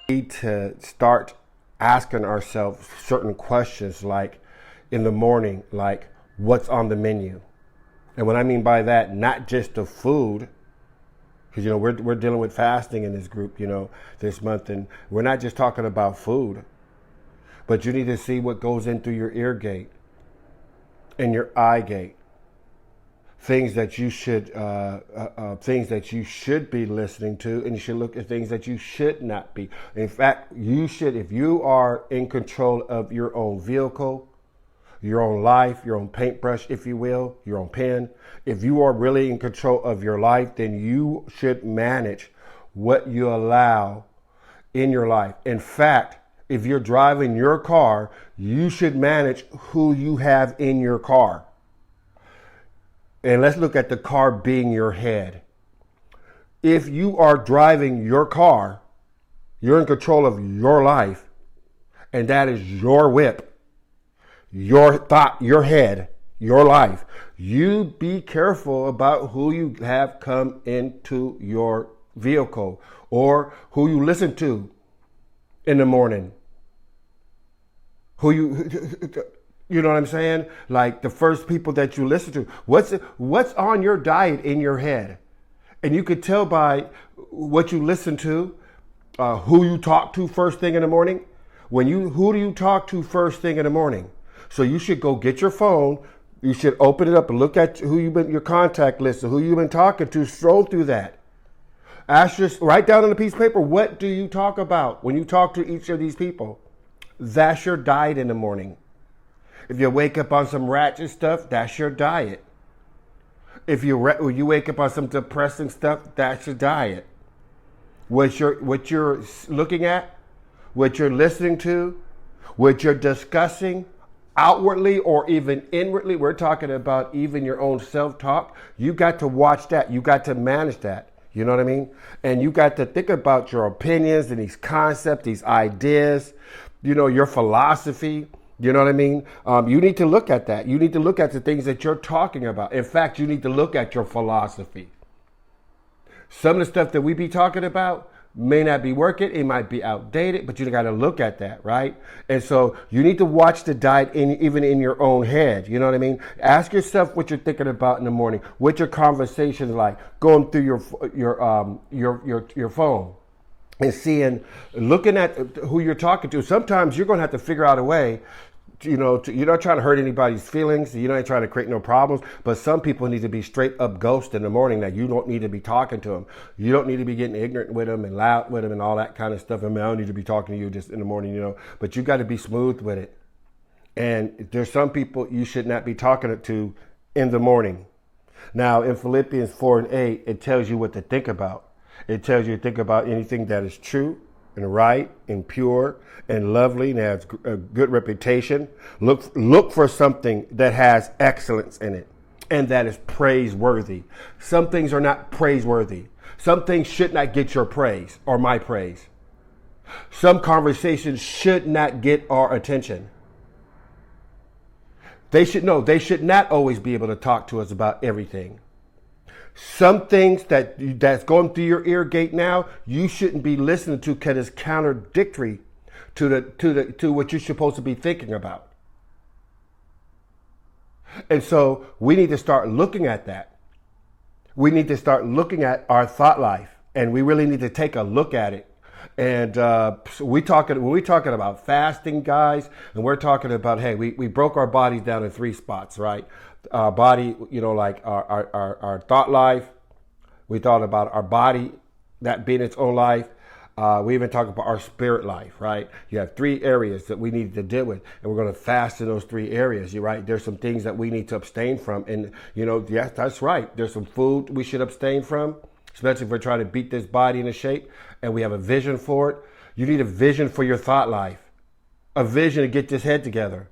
Need to start asking ourselves certain questions, like in the morning, like what's on the menu. And what I mean by that, not just the food, because we're dealing with fasting in this group, this month, and we're not just talking about food, but you need to see what goes in through your ear gate and your eye gate. Things that you should be listening to, and you should look at things that you should not be. In fact, you should, if you are in control of your own vehicle, your own life, your own paintbrush, if you will, your own pen, if you are really in control of your life, then you should manage what you allow in your life. In fact, if you're driving your car, you should manage who you have in your car. And let's look at the car being your head. If you are driving your car, you're in control of your life, and that is your whip, your thought, your head, your life. You be careful about who you have come into your vehicle or who you listen to in the morning. You know what I'm saying? Like the first people that you listen to. What's on your diet in your head? And you could tell by what you listen to, who you talk to first thing in the morning. Who do you talk to first thing in the morning? So you should go get your phone. You should open it up and look at your contact list of who you've been talking to. Stroll through that. Write down on a piece of paper, what do you talk about when you talk to each of these people? That's your diet in the morning. If you wake up on some ratchet stuff, that's your diet. If you wake up on some depressing stuff, that's your diet. What you're looking at, what you're listening to, what you're discussing outwardly or even inwardly, we're talking about even your own self-talk. You got to watch that. You got to manage that. You know what I mean? And you got to think about your opinions and these concepts, these ideas, your philosophy. You know what I mean? You need to look at that. You need to look at the things that you're talking about. In fact, you need to look at your philosophy. Some of the stuff that we be talking about may not be working. It might be outdated, but you got to look at that, right? And so you need to watch the diet even in your own head. You know what I mean? Ask yourself what you're thinking about in the morning. What your conversation's like, going through your phone. And looking at who you're talking to. Sometimes you're going to have to figure out a way, you're not trying to hurt anybody's feelings. You're not trying to create no problems. But some people need to be straight up ghost in the morning that you don't need to be talking to them. You don't need to be getting ignorant with them and loud with them and all that kind of stuff. I don't need to be talking to you just in the morning, But you got to be smooth with it. And there's some people you should not be talking to in the morning. Now, in Philippians 4:8, it tells you what to think about. It tells you to think about anything that is true and right and pure and lovely and has a good reputation. Look for something that has excellence in it and that is praiseworthy. Some things are not praiseworthy. Some things should not get your praise or my praise. Some conversations should not get our attention. They should not always be able to talk to us about everything. Some things that's going through your ear gate now, you shouldn't be listening to because it's contradictory to what you're supposed to be thinking about. And so we need to start looking at that. We need to start looking at our thought life, and we really need to take a look at it. And when we're talking about fasting, guys, and we're talking about, hey, we broke our bodies down in 3 spots, right? Our body, like our thought life. We thought about our body, that being its own life. We even talked about our spirit life, right? You have 3 areas that we need to deal with, and we're going to fast in those 3 areas. You're right. There's some things that we need to abstain from. And, yes, that's right. There's some food we should abstain from, especially if we're trying to beat this body into shape and we have a vision for it. You need a vision for your thought life, a vision to get this head together.